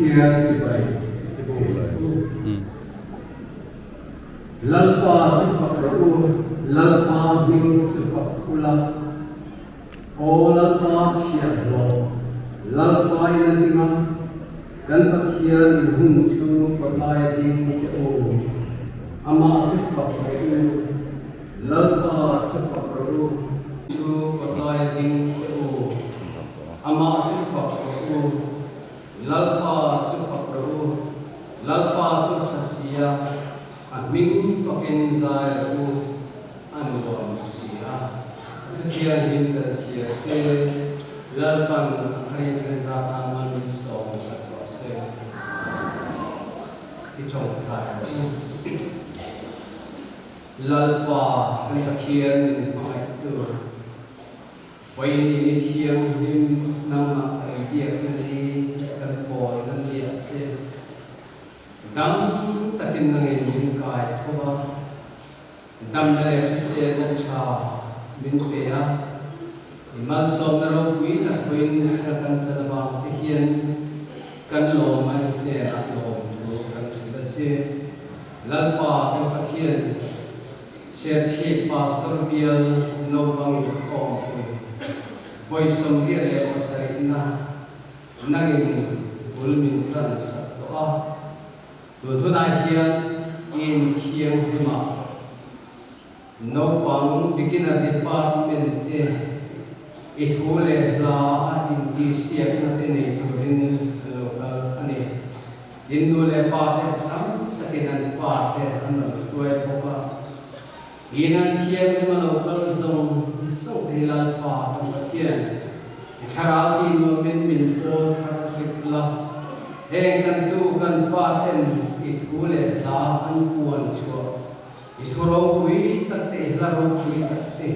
thiên chỉ vậy lalpa chỉ phật rồi lalpa minh chỉ phật pula o lalpa siap lo lalpa ini tinggal kan pakian hung su perlai ding o ama chỉ phật rồi lalpa chỉ phật rồi su perlai ding o ama chỉ phật rồi lalpa chỉ phật rồi lalpa chỉ sasia Amin pakin zai ru anuam sia kekian hingga sia se lalpan hari kerja aman bisong sakose kicong zai lalpa kekian mai tu poin ini tiang lim nama dia kerja kan pol kan dia dam takin nangin kai thoba dam le se na cha min pe a imal som na ro pui ta kuin sa kan cha ba te hian kan lo mai te a lo tu kan si ba che lal pa kan ka hian se thi pastor bial no bang i kho voi som ri le ko sai na nangin bul min kan sa to a Đối với đại hiện in hiền hima no pang beginner department te ithule la in di siak na te nei turin local ani indule pa te tam takinan pa te anal suai poka inan hian hima local zone so hilal pa tam hian charati no min po thar heng kan tu kan pa ten itule la an puan cho ithuro hui takte la ro hui takte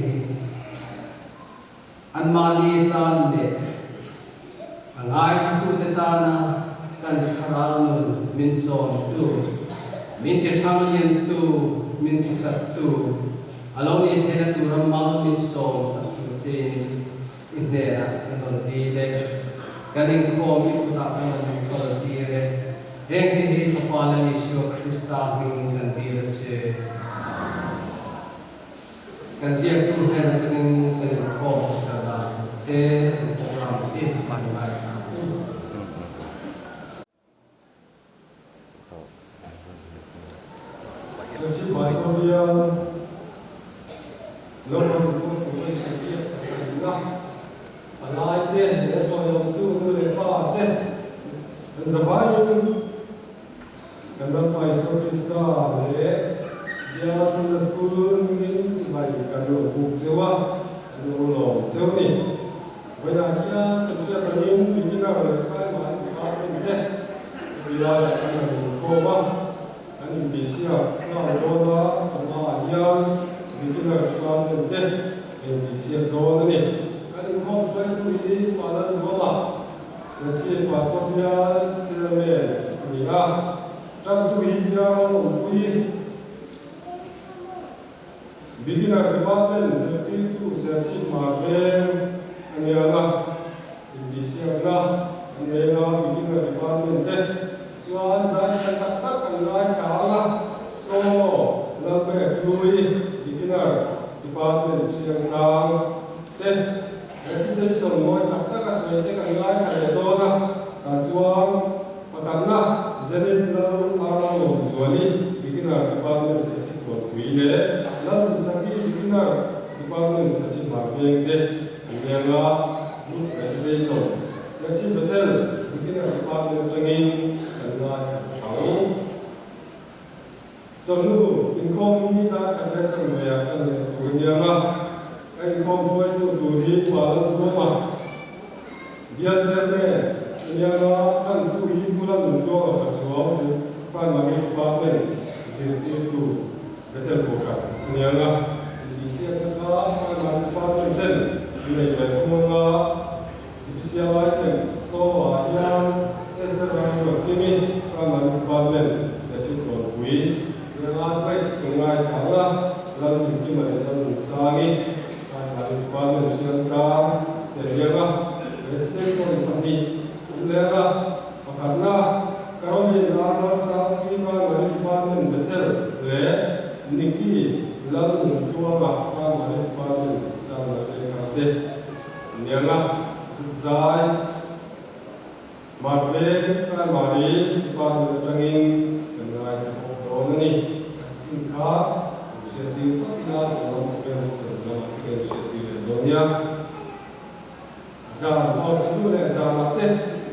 an mali tan de angai su te tana kan kharal nun min zon tu min te chang yen tu min te chat tu alo ni thela tu ramal min som sa tu te in there kan di le kaning ko mi ku ta kan ko di re heng hi kapala ni Yesu Krista hing kan dir che kan sia tu kan chang kan ko ta da te program ti pan mai so si pastoria lo ko ko sa ti sa na alai te le to yo tu le pa te zavayun Kandang Pai So Krista le dia senda school ngin sibai kanu buk sewa anu lo sewni bena dia kerja tanim bina le kai man saben de dia kan ko ba ani disia na joda sama dia bina kan de en disia do ni kan ko foi tu ni palan go ba sechi pastoria cheme ni ga Trăng tu hinya ui beginner department seperti tu sersi maben aniala indisia la aniala beginner department deh cuan saya tak tak anai kala so lambe lui beginner department siang kang deh resident semua tak tak asal itu anai kala dona kacuan makanlah Zenit lalu arang zuani beginner department sesi buat kuile lalu saki beginner department sesi marketing deh inilah presentation sesi betul beginner department cengin karena tahu jenu income ni dah kerja cengaya cengaya inilah income foi tu duri balan rumah dia cengaya inilah kan tu bulan untuk kasual si pan lagi pakai si itu betul bukan inilah di sini kan pan pakai ten ini berkumanga si siapa yang so ayam Instagram berkini pan lagi pakai sesi berkui yang apa tengah kalah lalu bagaimana dalam sangi pan lagi pakai siangkan teriaga restriction kami inilah karena Zai Marbe Primary Department Training Kenai Donani Cinta Initiative Patina Salam Initiative Donia Zan Otsu Zan Ate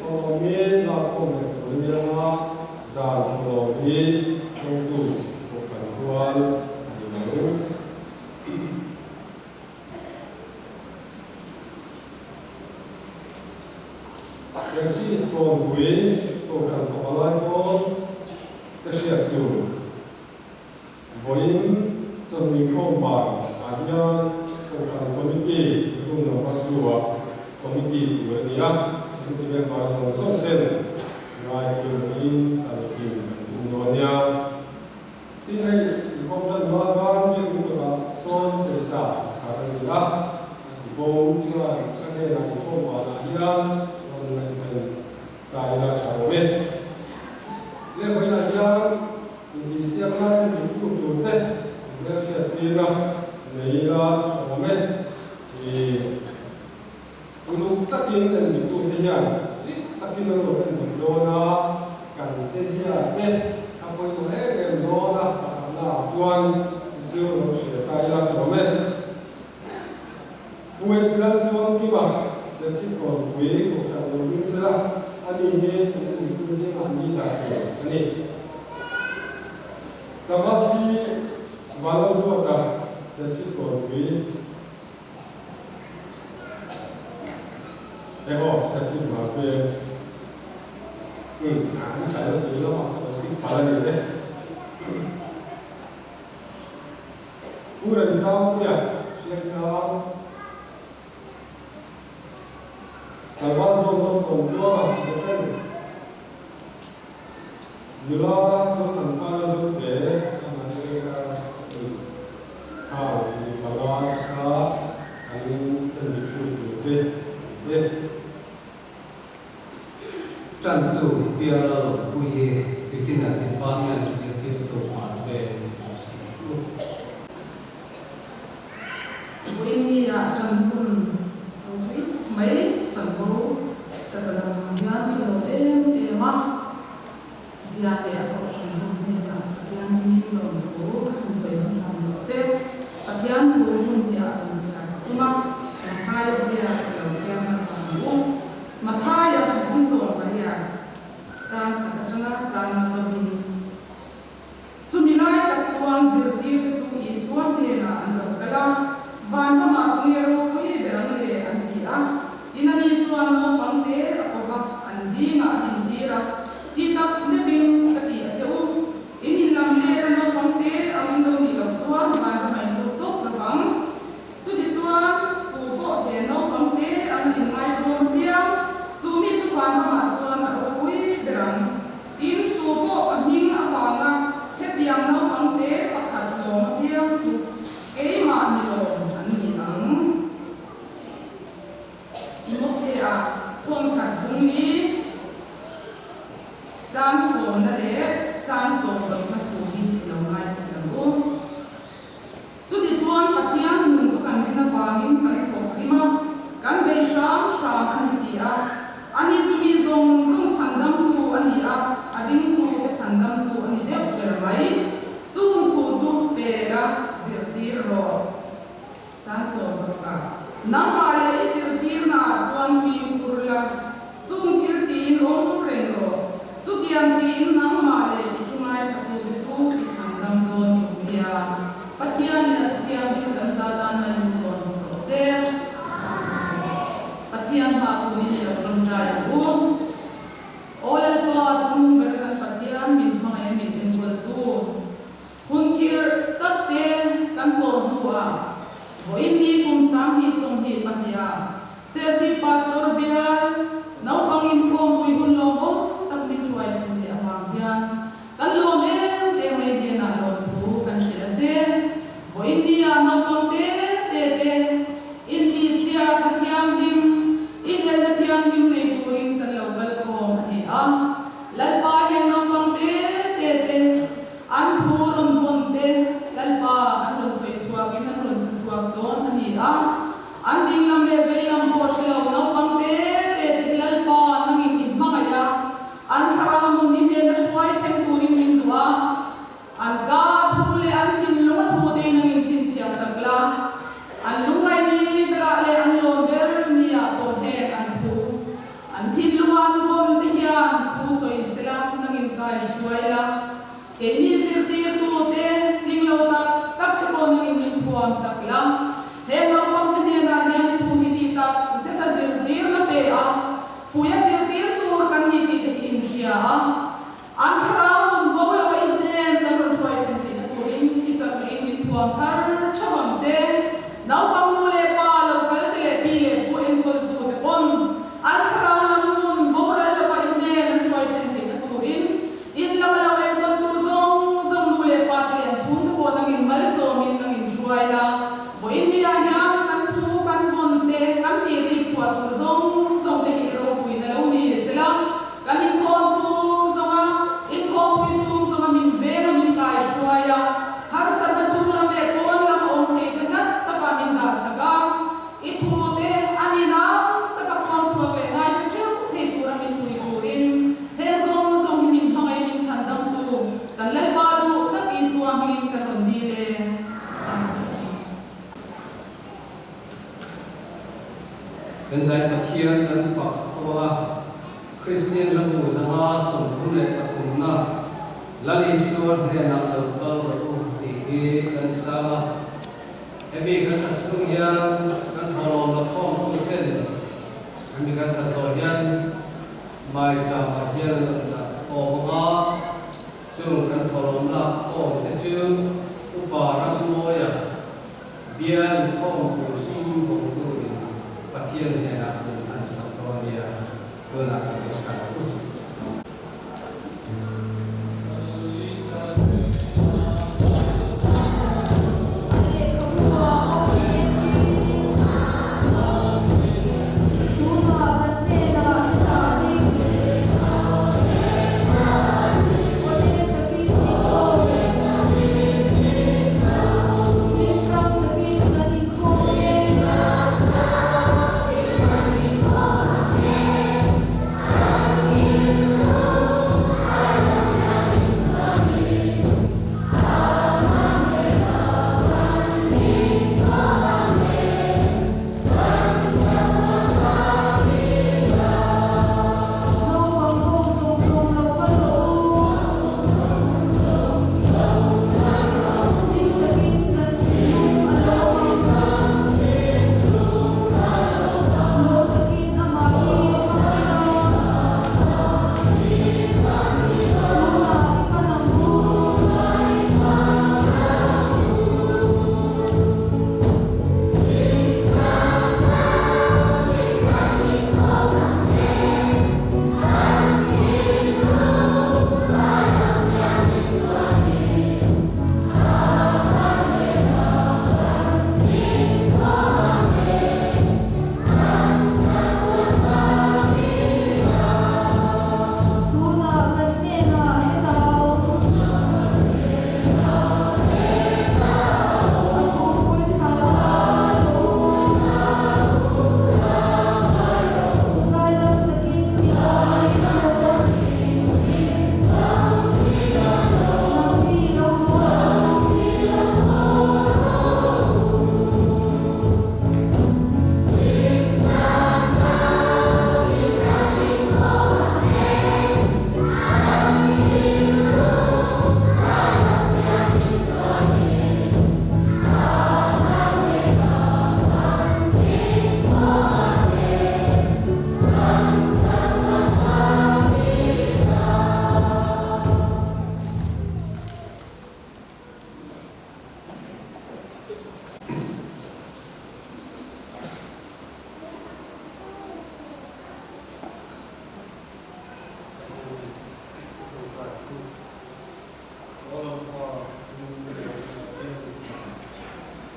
Omi La Kome Donia Zan Omi Tungtu Okantuan Dimaru Sensi Ton Hui Tokan Tokalai Kon Kashiat Tu Boyin Zoni Komban Adian Tokan Komiti Tukun Napasua Komiti Tuwania Komiti Pasong Soten Rai Kumin Talikin Indonesia Tinai Komtan Bagan Yang Tukara Son Desa Sarangila Bom Cinga Kane Rai Komban Adian Tại là cháu bên lên với là giang mình xem lại những cuộc chủ tết mình sẽ tìm ra lấy là cháu bên thì lúc tất nhiên là những cuộc thế nhỉ tất nhiên là lúc mình đo na cần sẽ chia tết các cô chú hết em đo na là chuan chưa nó sẽ tại là cháu bên buổi sáng chuan kia mà sẽ chỉ còn quý của cả một những sự anh đi nghe những cái gì mà anh đã làm anh đi cảm ơn chị và lâu rồi ta sẽ chỉ còn quý để họ sẽ chỉ mà về anh phải là chỉ là họ phải là gì đấyผู้เรียนสาวเนี่ยเชื่อเขาแต่ว่าส่วนผสมก็เป็นยูราส่วนต่างๆส่วนเด็กส่วนอะไรก็ข้าวมีปลาข้าวอันนี้เป็นสิ่งที่เด็กจันทูเปียร์เราคุยที่กินอะไรบ้างเนี่ยจะเกี่ยวกับมาเป็นวันนี้จันทูไม่จันทูแต่จะทำงานที่เราเอ็มมาที่อาเดียก็ชมดูเนี่ยที่อันนี้เราดูหันเสียงสั่งเสียที่อันทูมุ่งที่อาเป็นสิ่งที่มาท้ายเสียเราเสียงสั่งดูมาท้ายเราผู้สอนมาเนี่ยจางขัดจังนะจางมาสบินจุดนี้เลยกับจวนสิริที่จุดอีสวนเนี่ยนะอันดับแรกวันนั้นมาเรียนรู้ไปเดินเรียนอันที่อินนี้จวนเราฟังเดออกมาอันซีมาอันที่รักที่ตักเนี่ยเป็นกติอาเจ้าอินนี้ลำเลียนเราฟังเดอันเรามีกับจวนวันทำไมเราต้องระวังสุดที่จวนผู้พ่อเห็นเราฟังเดอันนี้ไม่โดนเพียงจูมีจวนมาจวนเราคุยเดินอินตัวพ่ออันนี้อาฟังนะแค่เพียงเราฟังเดปักขัดลมเพียงจูเอ๋มามีลมอันนี้นังที่โอเคอ่ะทวนขัดตรงนี้จานโฟนนั่นแหละจานโฟนเราขัดตรงนี้เราไม่ได้รู้สุดที่ชวนปัจจัยหนึ่งทุกการเป็นนักวางมินกันพบริมาการไปชามอันนี้สิอ่ะอันนี้จะมีทรงฉันดำดูอันนี้อ่ะอันนี้ดูเป็นฉันดำดูอันนี้เด็กเกิดไหมจูนทูจูเปล่าเสียดีรอจานโฟนเราค่ะน้ำมาเลยเสียดีน่ะชวนฟิล์มกุลละจูนคิดดีนองเร่งรอจุดยันดีน้ำมาเลยที่มาจากผู้จูที่ฉันดำโดนจุดยาปัจจัยเนี่ยปัจจัยเป็นกันซาดานในส่วนสุดเสียปัจจัยมา kai shuaila ke ni zirtir tu te ning lo tak te ko nang in thuam chaklam he lo pam te ne na ya ni thu hi ti ta zeta zirtir na pe a fuya zirtir tur kan ni ti te in ria an khraun bo la ba in den na ro shwai ten ti na turin i chak le in thuam thar chawam che nau pam nu le pa lo kal te le pi le pu en kol tu te pon an khraun la mun bo la ba in den na shwai ten ti na turin in la la en kol tu zong zong nu le pa te en chun te pon nang in mal so min nang in shwai la bo in dia ya kan thu kan von te kan ti ri chwa tu zong zong te hi ro pui na lo ni sela kan in kon chu zonga in kon pi chu zonga min ve na min kai shwaya har sa ta chu la me kon la on te kan nat ta ka min da saka I thu te ani na ta ka kon chu le ngai chu te tu ra min pui turin he zong zong min hangai min san dam tu kan le pa du ta pi suam min ka ton di le Dân dạy mà thiên tấn Phật qua Christian là mù zama sùng cũng lệ tập hùng na là lý xuân hệ nặng đầu tơ và tu thì khi cần sa em bị cái sản xuất yan cái thọ lò là không có tên em bị cái sản xuất yan mai cả mà yan là có ngã chung cái thọ lò là có cái chương upa ram moya bian không có sim không có và thiên hệ nặng cùng ăn sản xuất ya tôi là cái sản xuất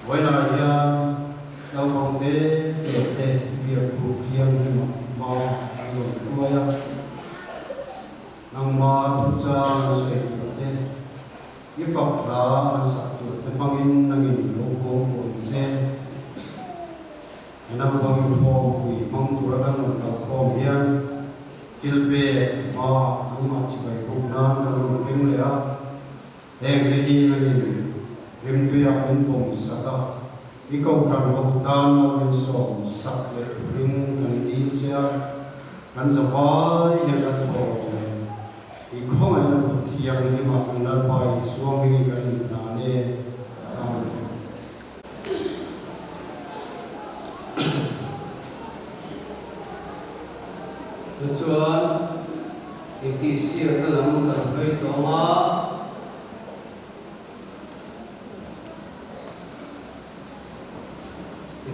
với lại đâu không để việc cụ thiêng mò dùng nuôi năng mò thực ra sẽ thế cái Phật là sản xuất từ bằng in năng in lô công của sen năng bằng in phô quỷ mong tu ra năng đầu công hiền kilpe mò năng mà chỉ phải cùng nam năng kinh lẽ đèn cái gì năng in rim tuya in bom sata ikaw kan bautan mo rin som sakle ring ng di siya kan sa vai yan at ko ikaw ay siang ni ma andar pai suang ni kan na ne chuan ti siang na lam kan hoi to ma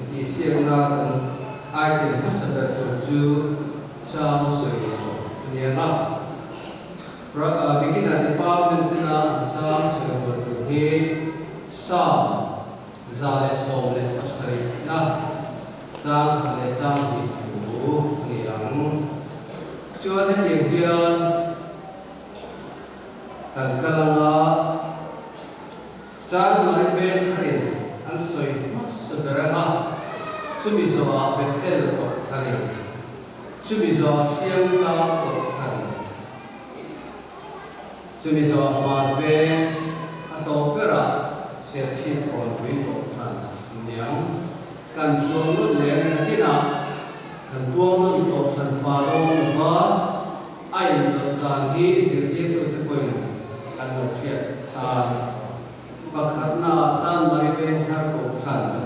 ti siang na kan ai tin hasadar to chu chang soi ne na beginner department na chang soi to he sa zale som le pasai na chang le chang hi tu ni ang chuan he ding hian kan kalanga chang mai ben kharin an soi sadarama chumi zawa betel ko thani chumi zawa siang la ko thani chumi zawa ma be ato pera se chi ko wi ko thani niang kan tuang no le na tina kan tuang no to san pa lo ba ai no tan hi sir ye to te ko kan no phia tan bakhat na chan mai be thar ko thani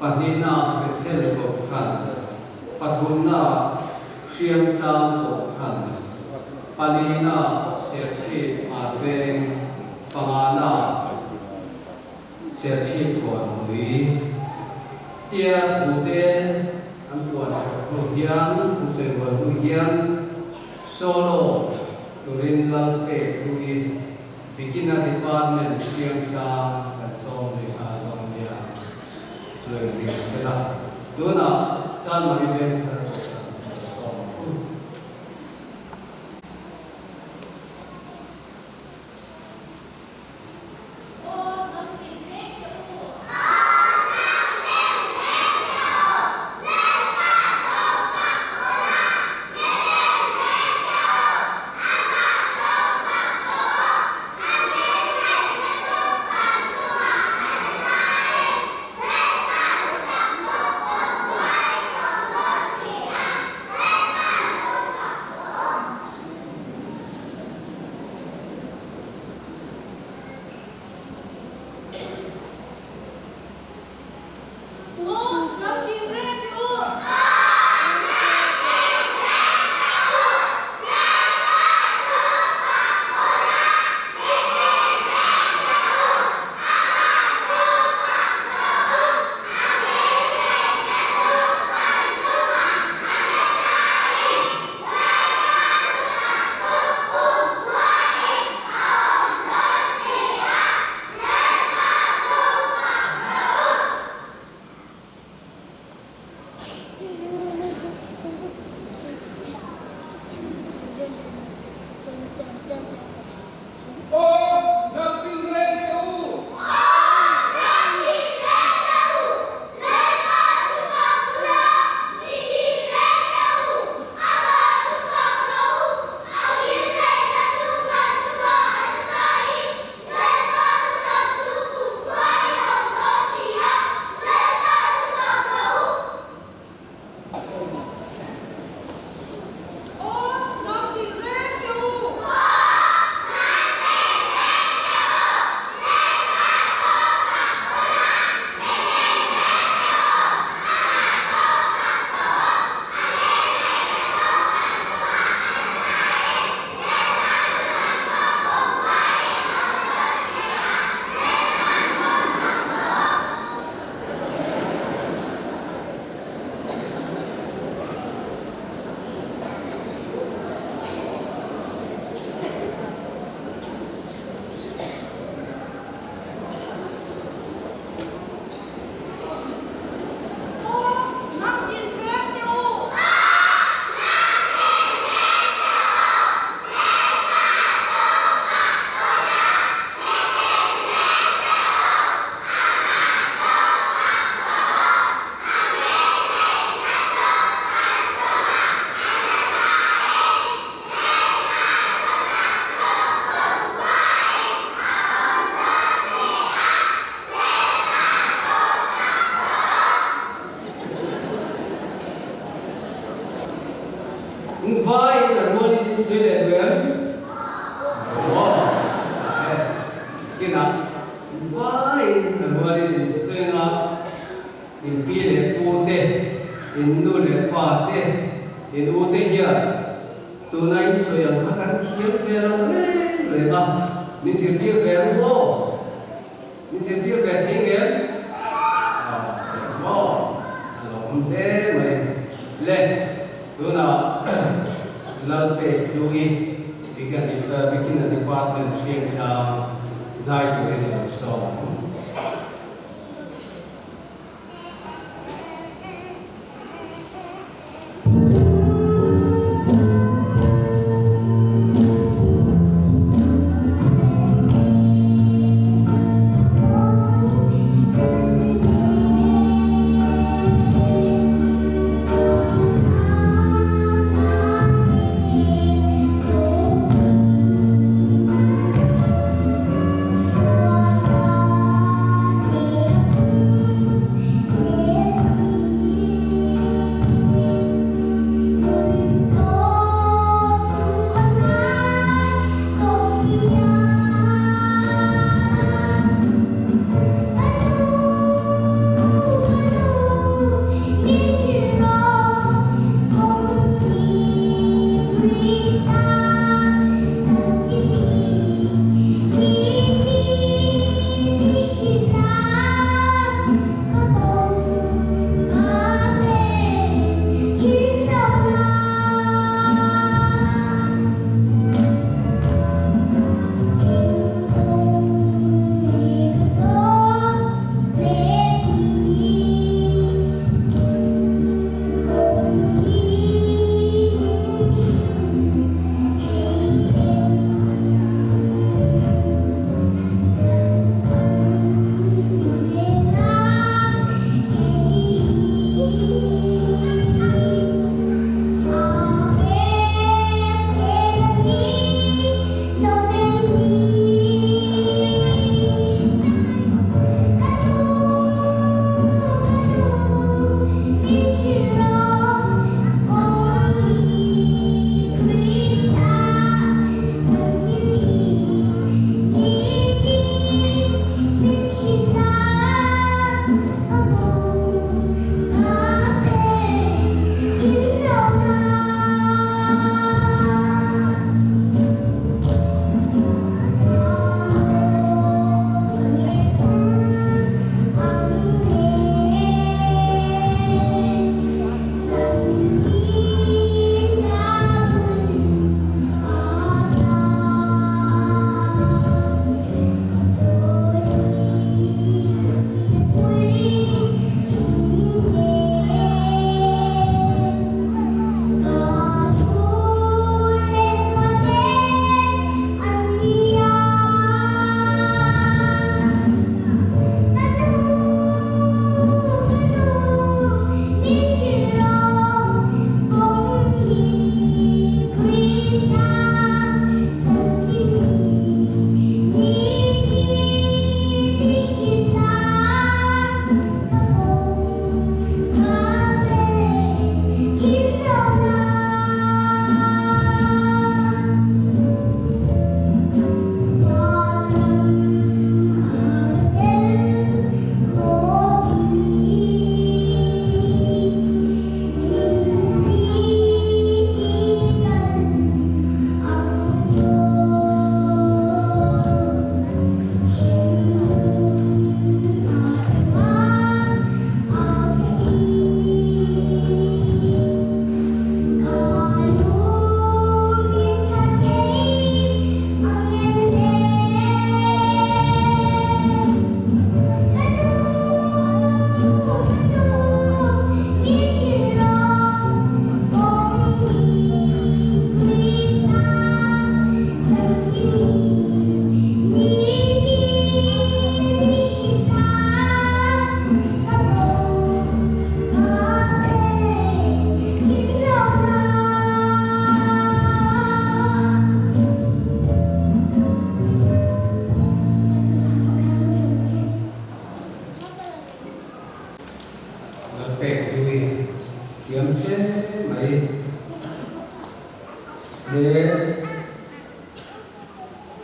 Panina betel ko khan, pathuna siam tam ko khan, panina serchi arveng pangana serchi ko hui, tia bude ampuan ruhian usewa ruhian solo turin lalpe hui beginner department siam tam kasom leha lomia. Lời tiếng sẽ là đó là chan mai bên vai là luôn đi suy để nguyện. na vai agora ele sonha in pile pute in nu le pa te in ute here tunai soyang akan hiap vera le ga ni sirtir veru ho ni sirtir vetingel mo alom te mai le tuna lalte lui bikin a department shame zai to any so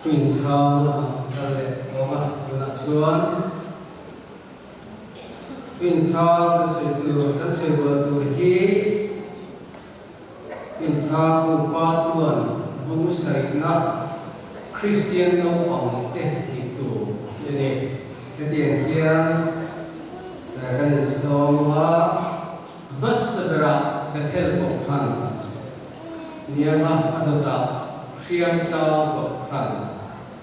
Queen Sao là để có chuan in cha ka se tu hi in cha ku pa tuan bung sai na Christian no pang te ti tu ne te tiang hian kan som a bas sabra ka thel ko khan nia ma adota siam ta ko khan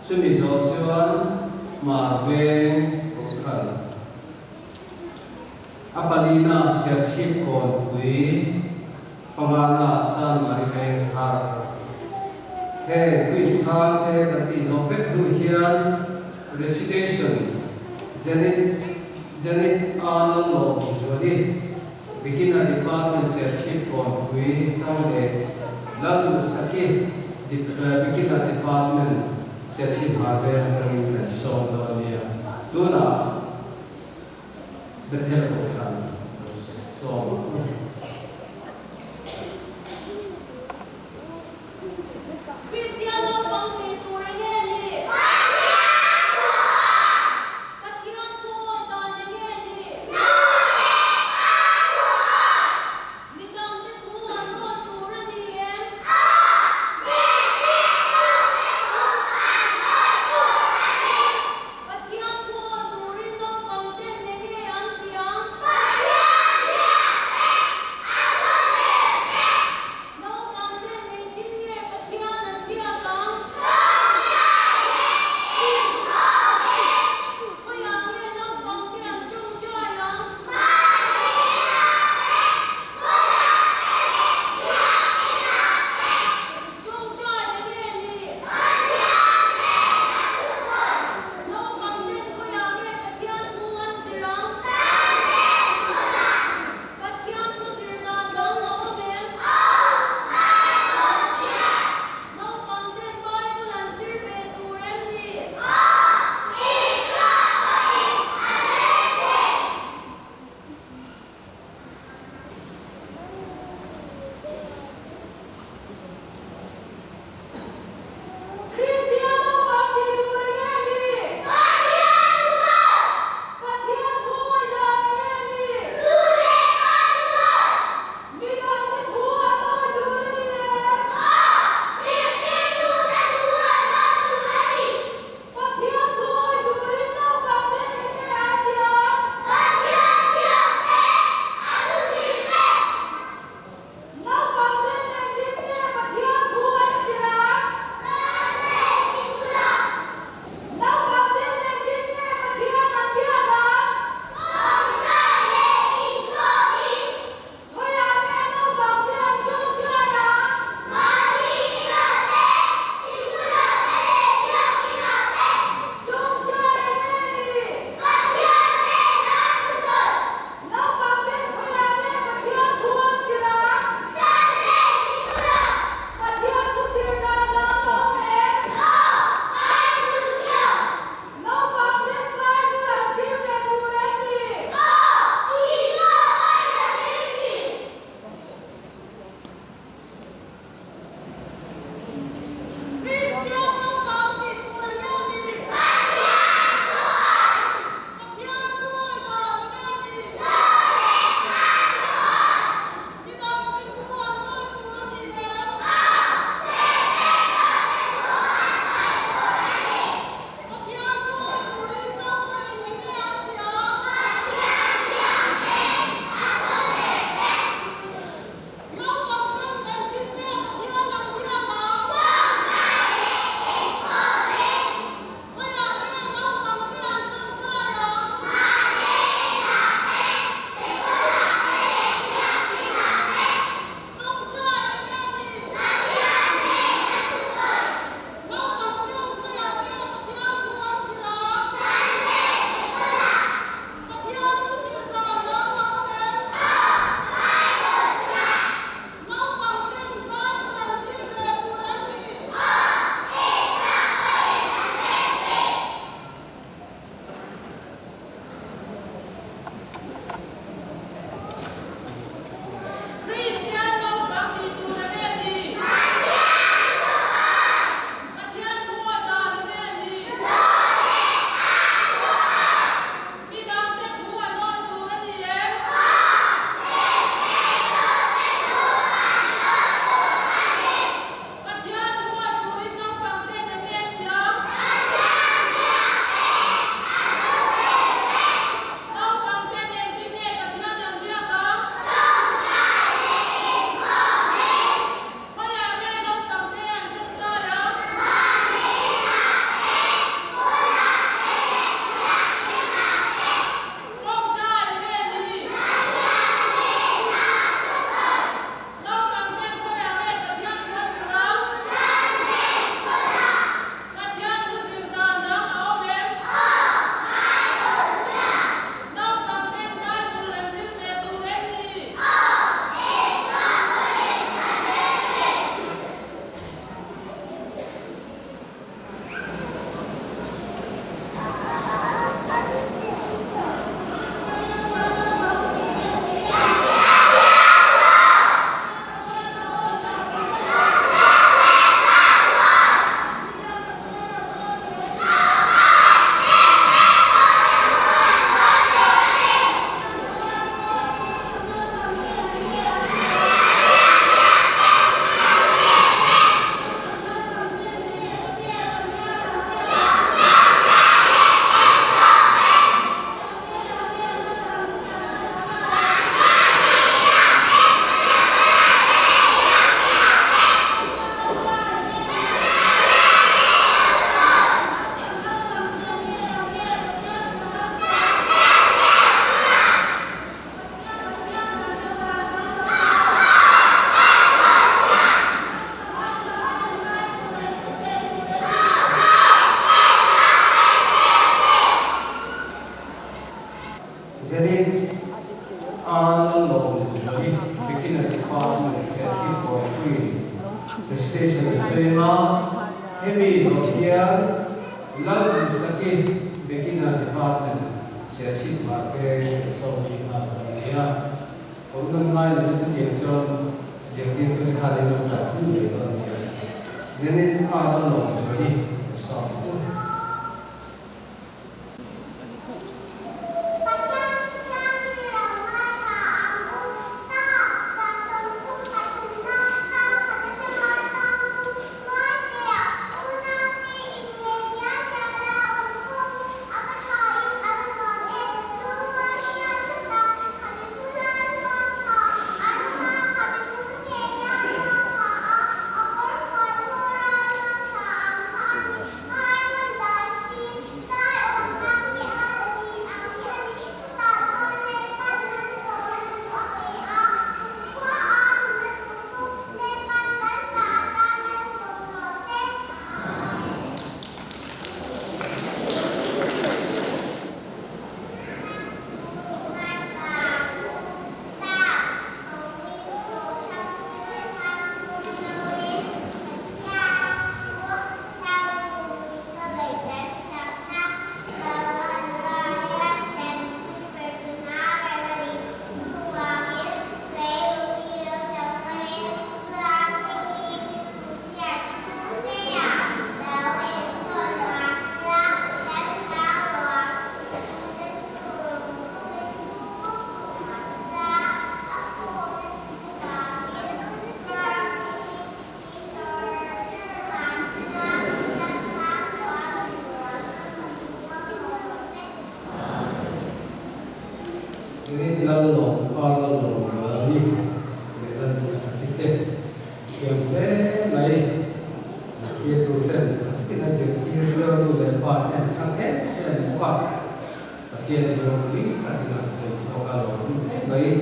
sumi zo chuan ma ve ko khan apalina sia thip kon pui pangana chan mari heng har he kui chan he ka ti zo pek du hian recitation janit anan lo jodi beginner department sia thip kon pui tang le lam saki beginner department sia thip har ve chang so do nia tuna the terrible son so station swima heavy here love saki beginner department sesi market so jina ya orang lain itu dia john jadi tu dikali macam ni itu dia jadi ada loh jadi so ini lalu kalau ini dengan sakit yang saya naik itu dan sakit nasi itu lepas dan sakit dan buka bagian berlebih tadi nasi kalau baik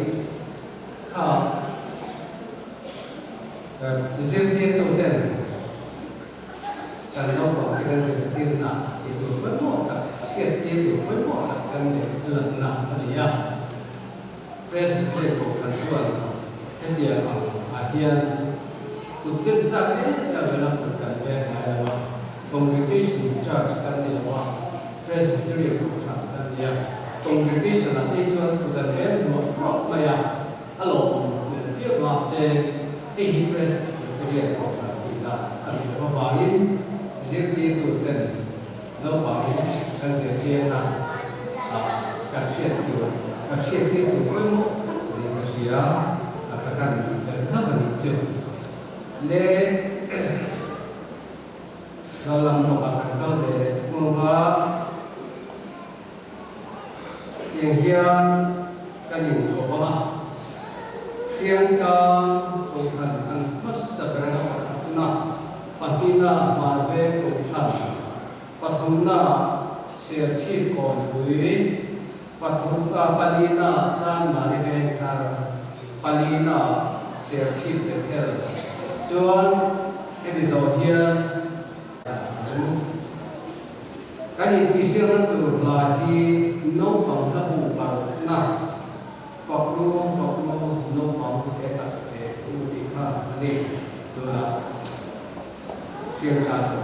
di sini itu dan kalau kita sakit nak itu penuh tak sakit itu penuh kan lelah dia presiden kan soal dia artian mungkin saja yang melakukan biasa congregation church kan dia presiden kan dia congregation nanti jual bukan dia mau maya halo dia macam ini presiden kan kita kalau bawain jadi itu kan bawain kan jadi kasih itu pun Malaysia akan zaman itu. Le dalam pembahasan le mengapa yang hian kan yang coba siang kan bukan angkas sekarang nak patina marbe kusan patumna serci konbui patumna palina san marbe kar palina serci bekel jual episode hian kan ini siang tu lagi no pangkabu parna fakru no pangkabu kita udika ni dua siang kan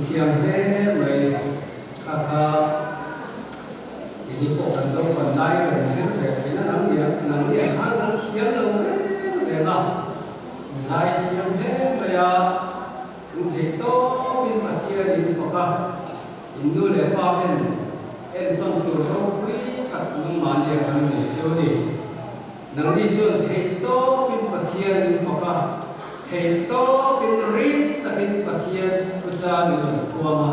thiam thế mấy kha ini kok kan đâu còn lại rồi sẽ phải thấy nó nắng điện hát nó khiếm lâu đấy là dài trong thế bây giờ thì tốt bên mặt kia thì có cả Indo le pa bên em trong số đó quý các nông màn địa hàng này chiếu đi nắng đi chơi thấy tốt bên mặt kia có cả thấy tốt bên rít tại bên mặt kia tôi cha người qua mà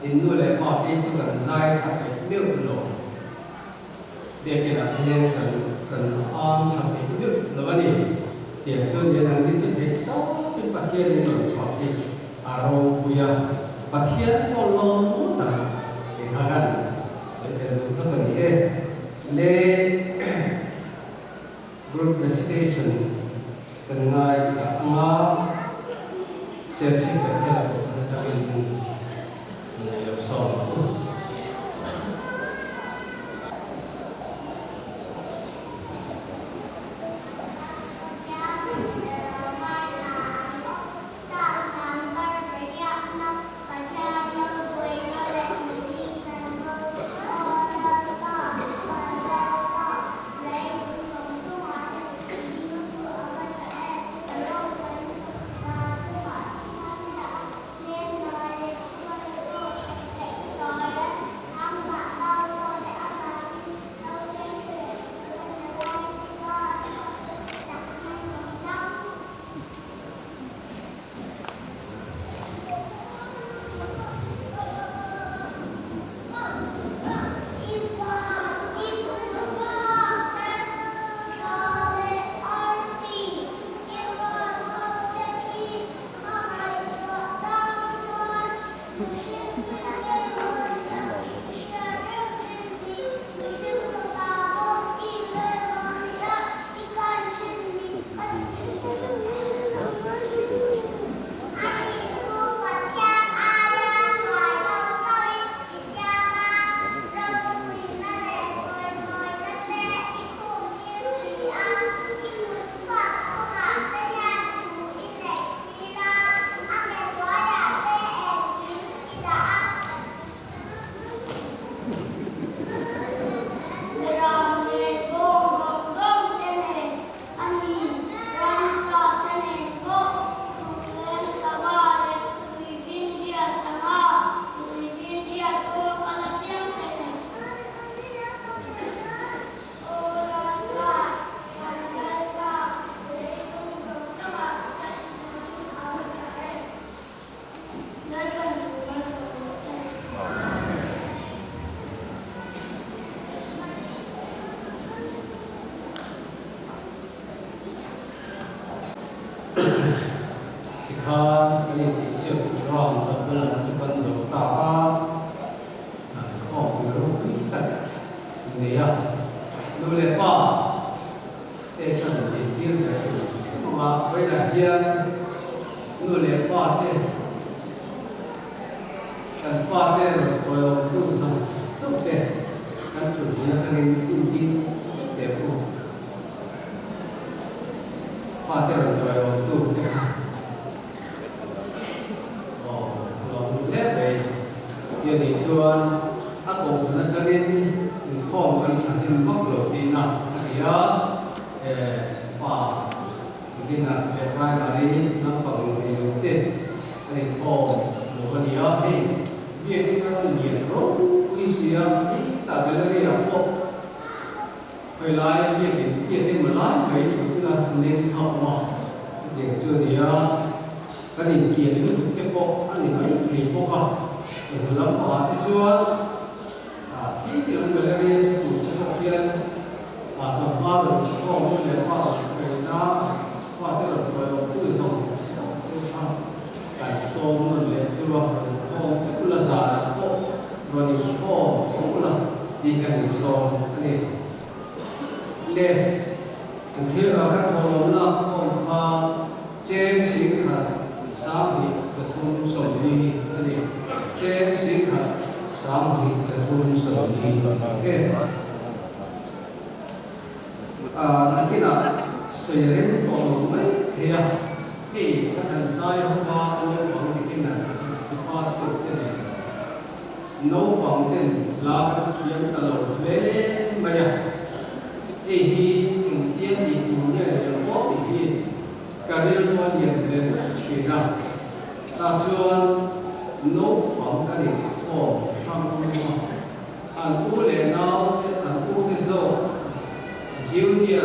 Indo le pa thì chỉ cần dài chắc phải biết rồi để cái là thế cần on chắc phải biết rồi vậy thì chơi như nắng đi chơi thấy tốt bên mặt kia thì nó có cái aro punya bagian kolom utara dikatakan seperti seperti le group presentation dengan sama sesi kerja macam ini so nấu bằng tiền lá các kiếm tờ lẩu lễ mày à hi kinh tiên thì cũng như là có thì cái điều luôn nhận về chuyện rằng ta chưa nấu bằng cái gì có sang anh u lệ nào anh u cái dâu junior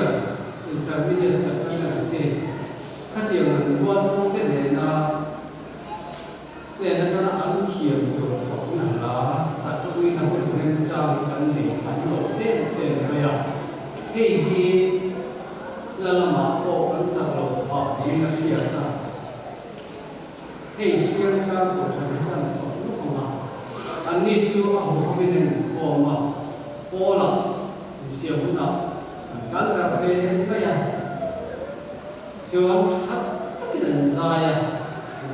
intermediate secondary các điểm luôn cũng cái này là để cho nó ăn hiểu được cũng là sản xuất uy năng của mình trong cái này anh lộ hết tiền bây giờ hi là mà bộ vẫn chẳng lộ họ đi là xuyên ra xuyên ra của chúng ta là lúc mà anh đi chưa ở một bên này của mà bộ là xuyên cũng nào cái là cái bây giờ chưa chắc cái lần dài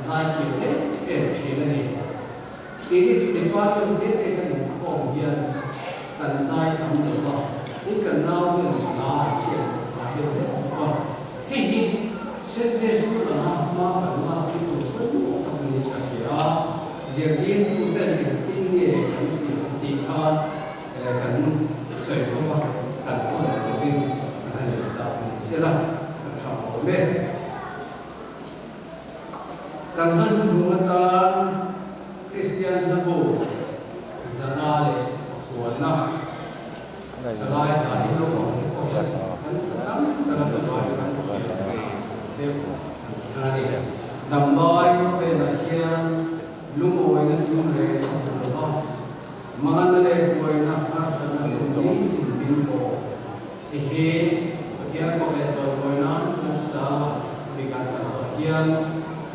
kiểu đấy để chế này thì chúng ta qua những cái cái khổ hiện cần dài tầm được vào những cần nào thì là chuyện là điều đấy còn hi sẽ thế số là mà cần là cái tổ chức của các người xã hội diễn viên của tên kinh nghiệm thì khan cần sợi của cần có một cái này sẽ là trong bên cần hơn chúng ta Christian Nabu Zanale của năm Zanale là những đồ của hắn sẽ lắm ta là cho hỏi hắn đều là đi nằm đói về là kia lúc ngồi nó cứu người không được thôi mà anh đây ngồi nó phát sinh là những biến cố thì khi có lẽ rồi ngồi nó sao vì cả xã hội hiện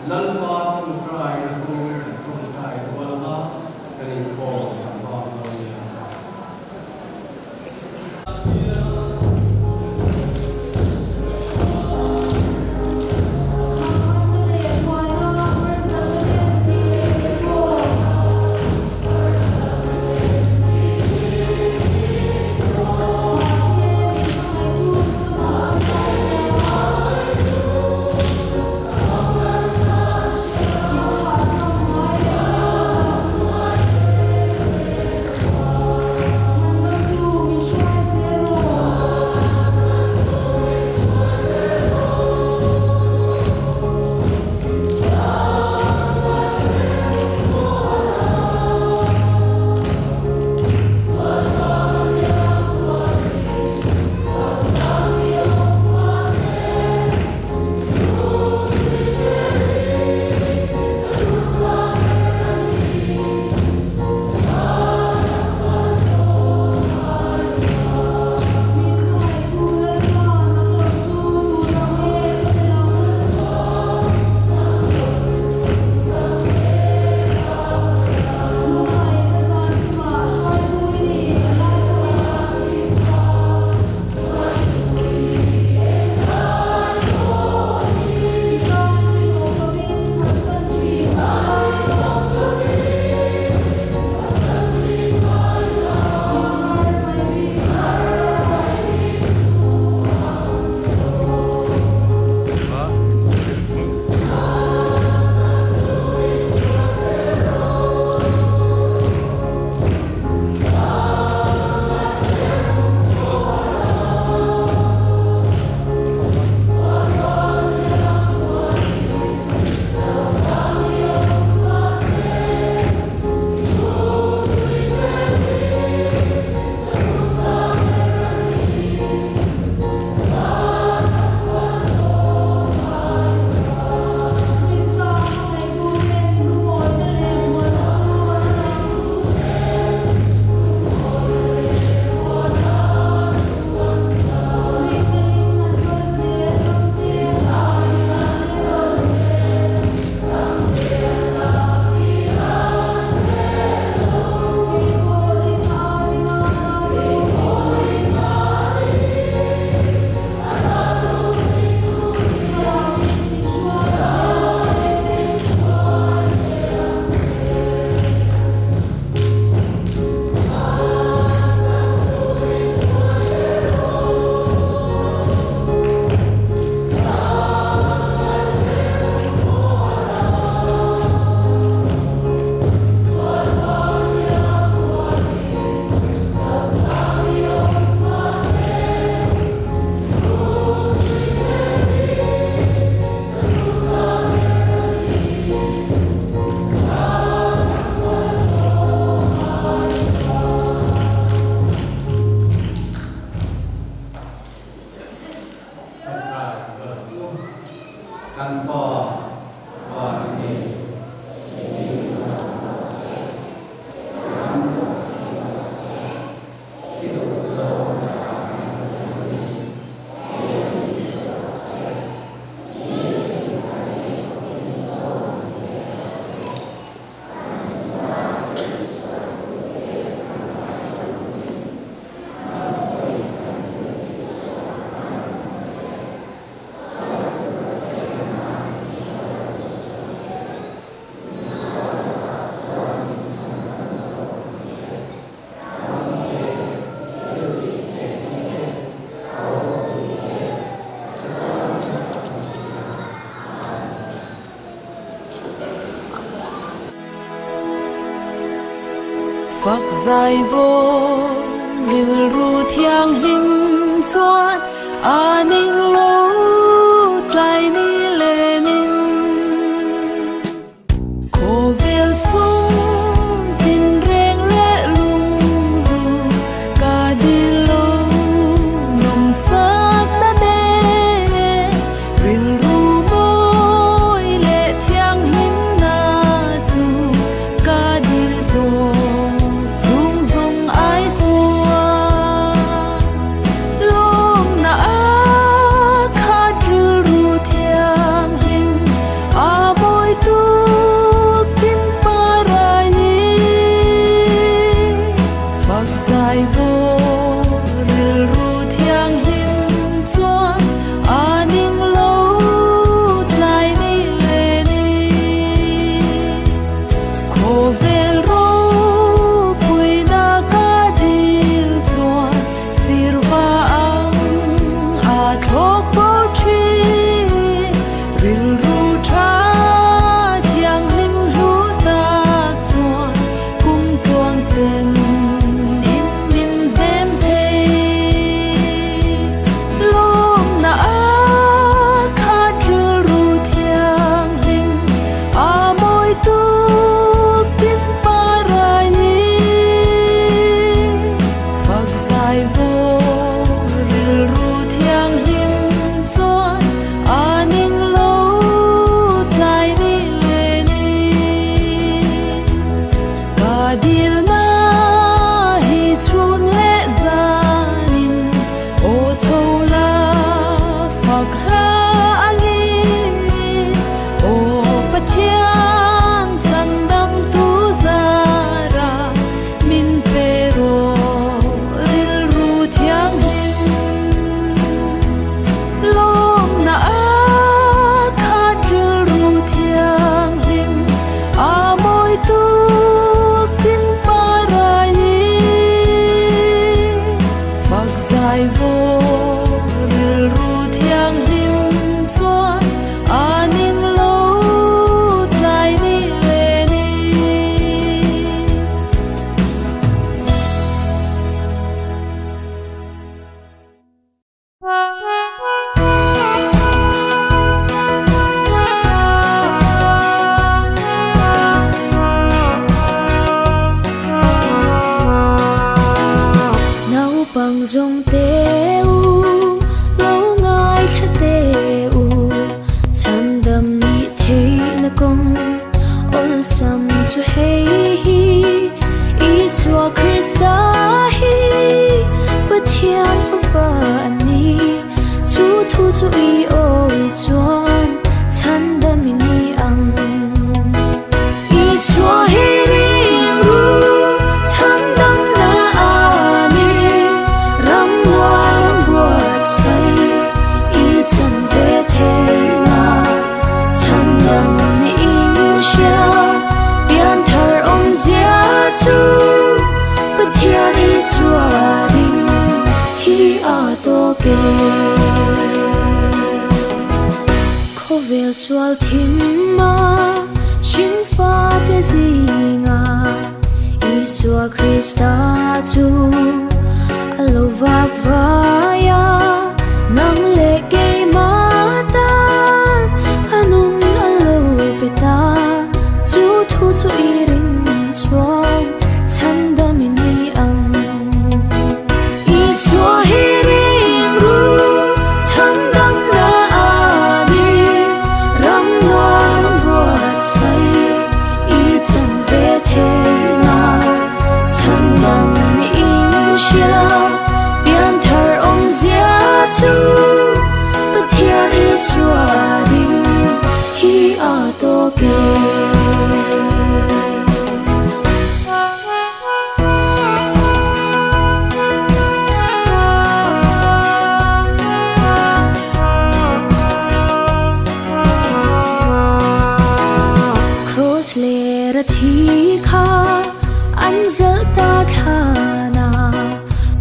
lần ba trong trai là không trong trai của Allah cái này có sản phẩm rồi Phật dài vô lil ru thiang lim chuan aning lo tlai ni lenin ko vel sung tin reng le lung lu ka di lo nom sak na de ril ru moi le thiang lim na chu ka dil zo Dòng teu lâu ngài cha teu chan đam ni thế na công ôn sam chu hey hi i chua Krista hi bất thian pha ba ani chu thu chu i oi chuan chan đam ni ang i chua hi ring ru chan đam vel sual thim ma shin fa te zinga Isua Krista chu alo vak vaya nang le ke mata anun alo peta chu thu chu iring chuan chanda mini ang Isua hiring ru chandam na ani ram noar buat sai I chan ve the na chandam ni in sha bian thar om zia chu pathian Isua ding hi a to ke le thi kha anjal ta thana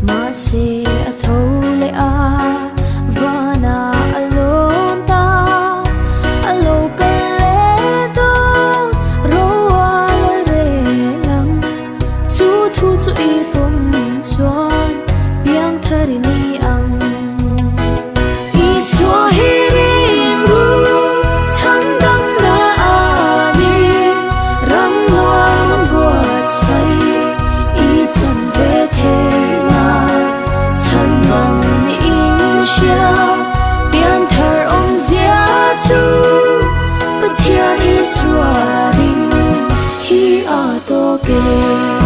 ma se athole a vana alon ta alo kale to te